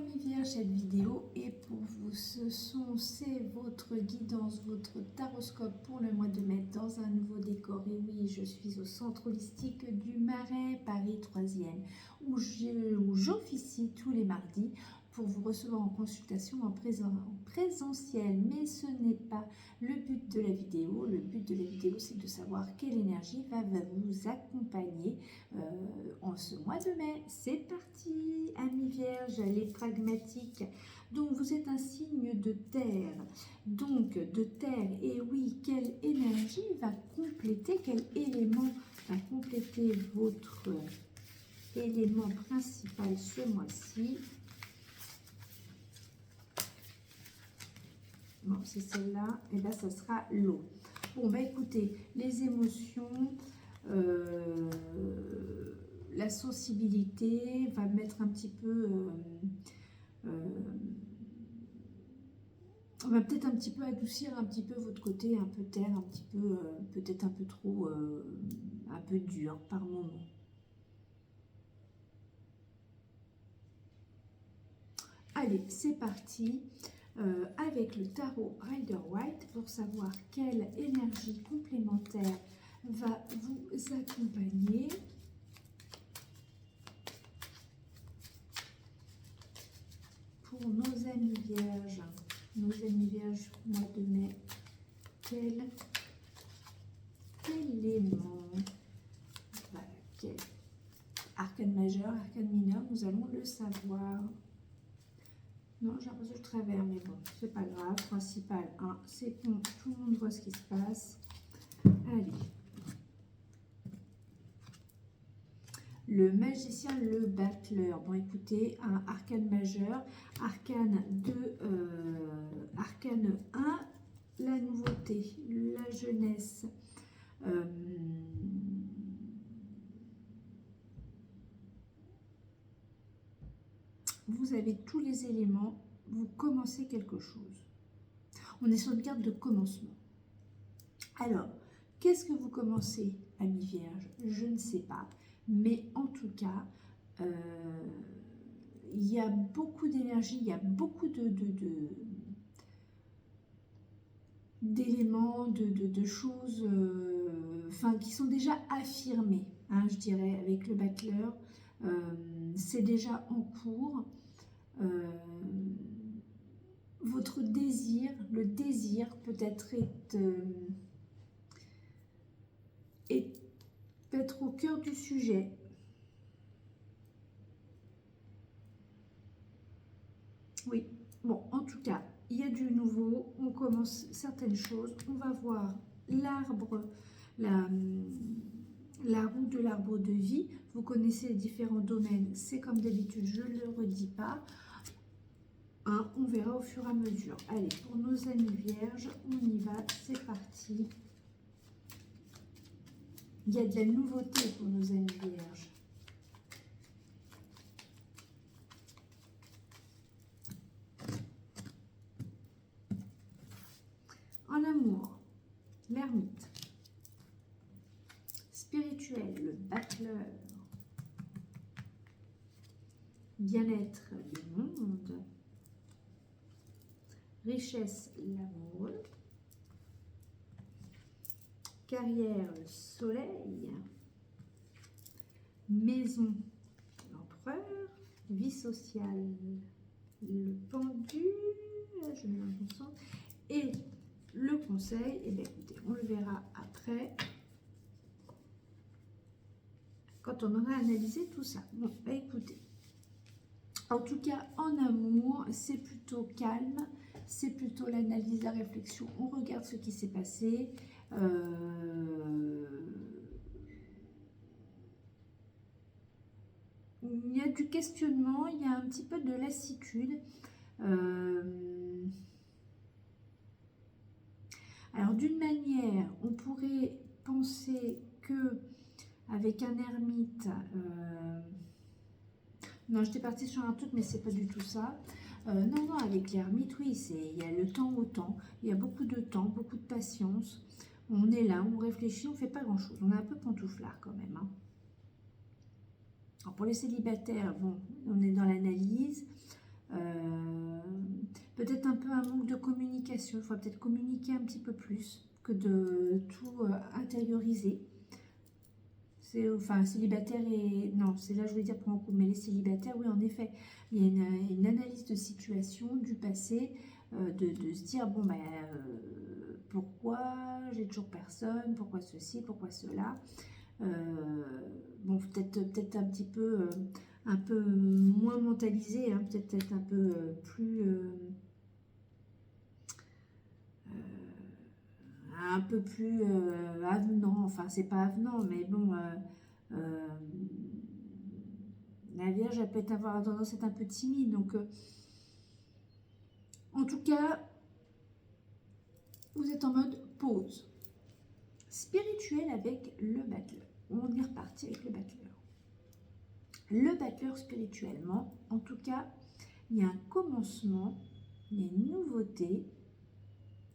amis vierges, cette vidéo est pour vous. C'est votre guidance, votre taroscope pour le mois de mai dans un nouveau décor. Et oui, je suis au centre holistique du Marais, Paris 3e, où j'officie tous les mardis pour vous recevoir en consultation en présentiel. Mais ce n'est pas le but de la vidéo. Le but de la vidéo, c'est de savoir quelle énergie va vous accompagner en ce mois de mai. C'est parti, amis vierges, les pragmatiques. Donc vous êtes un signe de terre. Donc de terre, et oui, quelle énergie va compléter, quel élément va compléter votre élément principal ce mois-ci? Bon, c'est celle-là, et là, ça sera l'eau. Bon, bah écoutez, les émotions, la sensibilité va mettre un petit peu, on va peut-être un petit peu adoucir un petit peu votre côté un peu terre, un petit peu, peut-être un peu trop, un peu dur par moment. Allez, c'est parti. Avec le tarot Rider-Waite pour savoir quelle énergie complémentaire va vous accompagner. Pour nos amis vierges, mois de mai, quel élément, voilà, quel arcane majeur, arcane mineur, nous allons le savoir. Non, j'ai l'impression que je travers, mais bon, c'est pas grave. Principal 1, c'est bon, tout le monde voit ce qui se passe. Allez. Le magicien, le battleur. Bon, écoutez, un arcane majeur, arcane 2, arcane 1, la nouveauté, la jeunesse. Vous avez tous les éléments, vous commencez quelque chose. On est sur une carte de commencement. Alors, qu'est-ce que vous commencez, amis vierges? Je ne sais pas, mais en tout cas, il y a beaucoup d'énergie, il y a beaucoup d'éléments, de choses enfin, qui sont déjà affirmées, hein, je dirais, avec le battleur. C'est déjà en cours. Votre désir, le désir peut-être être au cœur du sujet. Oui, bon, en tout cas, il y a du nouveau, on commence certaines choses, on va voir l'arbre, la roue de l'arbre de vie. Vous connaissez les différents domaines, c'est comme d'habitude, je ne le redis pas. Hein, on verra au fur et à mesure. Allez, pour nos amis vierges, on y va, c'est parti. Il y a de la nouveauté pour nos amis vierges. En amour, l'ermite. Spirituel, le battleur. Bien-être, le monde. Richesse, l'amour. Carrière, le soleil. Maison, l'empereur. Vie sociale, le pendu. Je mets un bon sens. Et le conseil, eh bien, écoutez, on le verra après, quand on aura analysé tout ça. Bon, bah, écoutez. En tout cas, en amour, c'est plutôt calme. C'est plutôt l'analyse, la réflexion. On regarde ce qui s'est passé. Il y a du questionnement, il y a un petit peu de lassitude. Alors, d'une manière, on pourrait penser que avec un ermite... non, j'étais partie sur un truc, mais c'est pas du tout ça. Non, avec l'ermite, oui, il y a le temps au temps. Il y a beaucoup de temps, beaucoup de patience. On est là, on réfléchit, on ne fait pas grand-chose. On est un peu pantouflard quand même. Hein. Alors pour les célibataires, bon, on est dans l'analyse. peut-être un peu un manque de communication. Il faudra peut-être communiquer un petit peu plus que de tout intérioriser. Enfin, célibataire et... Non, c'est là je voulais dire pour un couple, mais les célibataires, oui, en effet. Il y a une analyse de situation du passé, de se dire, bon, ben, pourquoi j'ai toujours personne, pourquoi ceci, pourquoi cela. Bon, peut-être un peu moins mentalisé, hein, peut-être un peu plus... un peu plus avenant, enfin c'est pas avenant, mais bon, la Vierge, elle peut avoir tendance à être un peu timide, donc en tout cas, vous êtes en mode pause. Spirituel avec le battleur. On est reparti avec le battleur. Le battleur spirituellement, en tout cas, il y a un commencement, il y a une nouveauté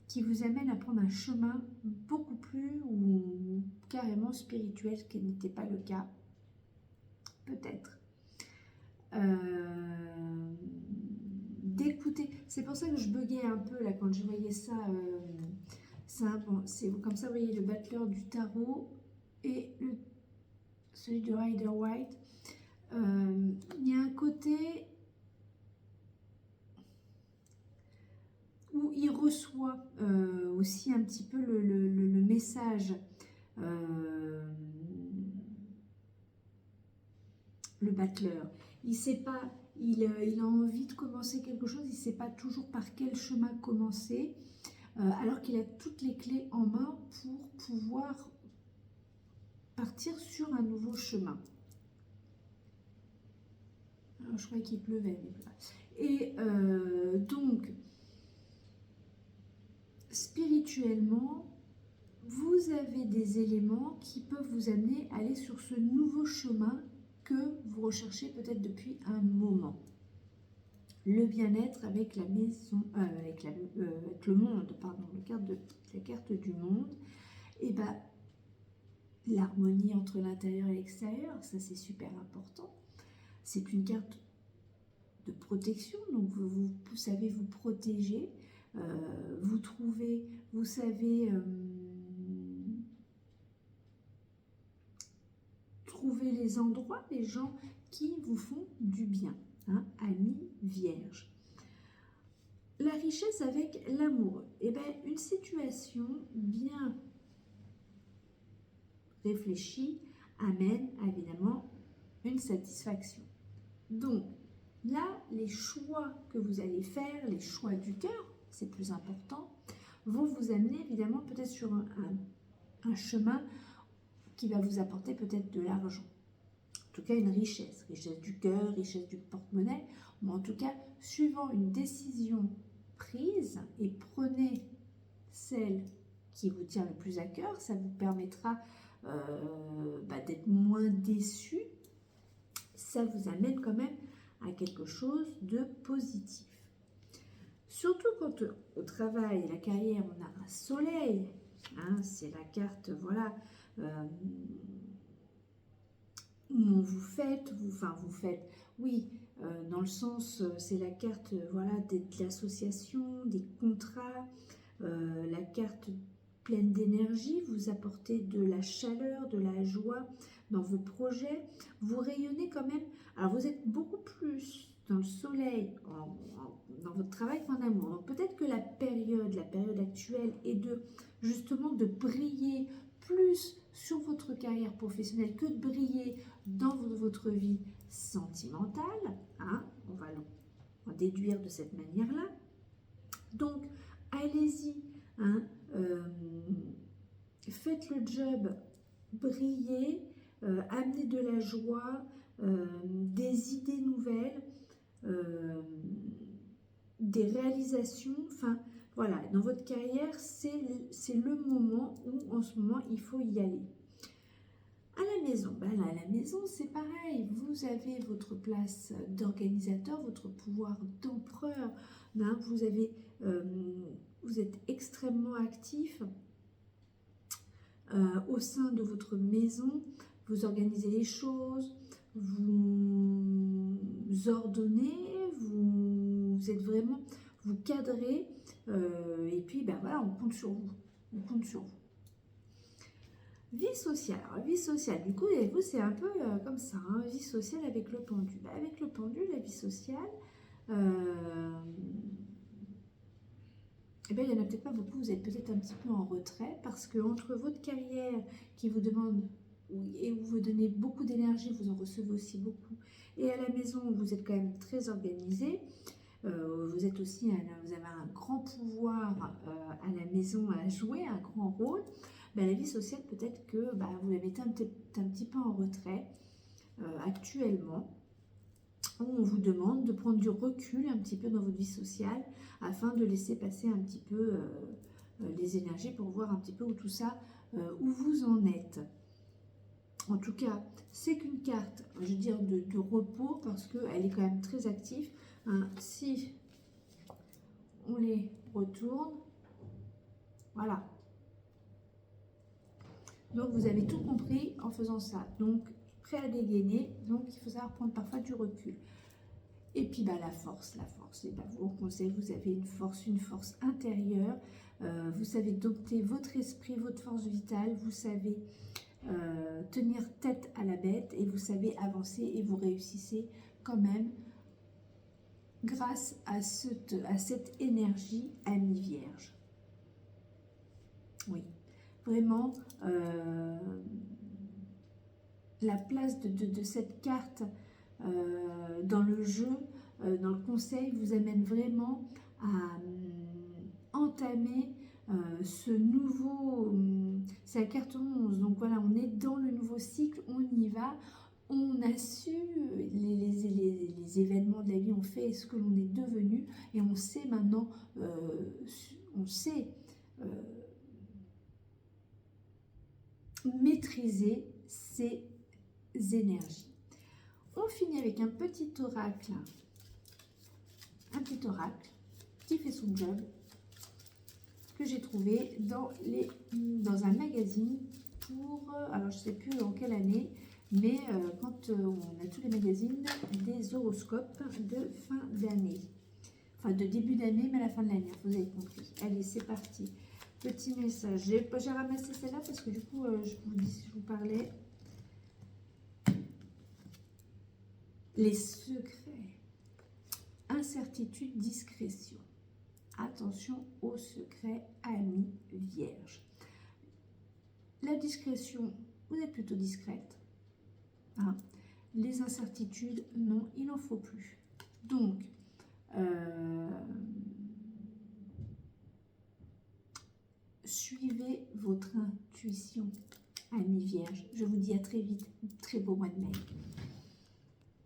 qui vous amène à prendre un chemin beaucoup plus ou carrément spirituel, ce qui n'était pas le cas, peut-être. D'écouter, c'est pour ça que je buguais un peu là quand je voyais ça. Bon, c'est comme ça, vous voyez le battleur du tarot et celui de Rider White. Il y a un côté où il reçoit aussi un petit peu le message, le battleur. Il sait pas, il a envie de commencer quelque chose, il ne sait pas toujours par quel chemin commencer, alors qu'il a toutes les clés en main pour pouvoir partir sur un nouveau chemin. Alors, je croyais qu'il pleuvait, mais voilà. Et donc, spirituellement, vous avez des éléments qui peuvent vous amener à aller sur ce nouveau chemin que vous recherchez peut-être depuis un moment. Le bien-être avec la maison, avec le monde, pardon, la carte du monde, et ben l'harmonie entre l'intérieur et l'extérieur, ça c'est super important. C'est une carte de protection, donc vous savez vous protéger, vous trouvez, vous savez trouver les endroits, les gens qui vous font du bien, hein, amis vierge. La richesse avec l'amoureux, et bien une situation bien réfléchie amène évidemment une satisfaction. Donc là, les choix que vous allez faire, les choix du cœur, c'est plus important, vont vous amener évidemment peut-être sur un chemin qui va vous apporter peut-être de l'argent. En tout cas, une richesse du cœur, richesse du porte-monnaie, ou en tout cas, suivant une décision prise, et prenez celle qui vous tient le plus à cœur, ça vous permettra d'être moins déçu, ça vous amène quand même à quelque chose de positif. Surtout quand au travail, la carrière, on a un soleil, hein, c'est la carte, voilà, où vous faites, oui, dans le sens, c'est la carte, voilà, de l'association, des contrats, la carte pleine d'énergie, vous apportez de la chaleur, de la joie dans vos projets, vous rayonnez quand même, alors vous êtes beaucoup plus dans le soleil, dans votre travail qu'en amour. Donc peut-être que la période actuelle est justement de briller plus sur votre carrière professionnelle que de briller dans votre vie sentimentale, hein, on va en déduire de cette manière-là. Donc, allez-y, hein, faites le job, brillez, amenez de la joie, des idées nouvelles, des réalisations, enfin, voilà, dans votre carrière, c'est le moment où, en ce moment, il faut y aller. À la maison, ben là, à la maison, c'est pareil. Vous avez votre place d'organisateur, votre pouvoir d'empereur. Hein, vous êtes extrêmement actif au sein de votre maison. Vous organisez les choses, vous ordonnez, vous êtes vraiment, vous cadrer, et puis ben voilà, on compte sur vous. On compte sur vous. Vie sociale. Alors, vie sociale, du coup, et vous, c'est un peu comme ça, hein, vie sociale avec le pendule. Avec le pendule, la vie sociale, eh bien, il n'y en a peut-être pas beaucoup, vous êtes peut-être un petit peu en retrait, parce que entre votre carrière qui vous demande et où vous donnez beaucoup d'énergie, vous en recevez aussi beaucoup, et à la maison, vous êtes quand même très organisé, vous êtes aussi, vous avez un grand pouvoir à la maison à jouer, un grand rôle. Ben, la vie sociale, peut-être que vous la mettez un petit peu en retrait actuellement, où on vous demande de prendre du recul un petit peu dans votre vie sociale afin de laisser passer un petit peu les énergies pour voir un petit peu où tout ça, où vous en êtes. En tout cas, c'est qu'une carte, je veux dire, de repos parce qu'elle est quand même très active. Hein. Si on les retourne, voilà. Donc, vous avez tout compris en faisant ça. Donc, prêt à dégainer. Donc, il faut savoir prendre parfois du recul. Et puis, la force. Et vos conseils, vous avez une force intérieure. Vous savez dompter votre esprit, votre force vitale. Vous savez tenir tête à la bête et vous savez avancer et vous réussissez quand même grâce à cette énergie amie vierge. Oui, vraiment, la place de cette carte dans le jeu, dans le conseil, vous amène vraiment à entamer ce nouveau, c'est la carte 11, donc voilà, on est dans le nouveau cycle, on y va, on a su, les événements de la vie ont fait ce que l'on est devenu, et on sait maintenant, maîtriser ces énergies. On finit avec un petit oracle qui fait son job, que j'ai trouvé dans un magazine pour, alors je ne sais plus en quelle année, mais quand on a tous les magazines des horoscopes de fin d'année, enfin de début d'année, mais à la fin de l'année, vous avez compris. Allez, c'est parti. Petit message. J'ai ramassé celle-là parce que du coup, je vous parlais. Les secrets. Incertitude, discrétion. Attention aux secrets, amis vierges. La discrétion, vous êtes plutôt discrète. Hein. Les incertitudes, non, il n'en faut plus. Donc, suivez votre intuition, amis vierges. Je vous dis à très vite, très beau mois de mai.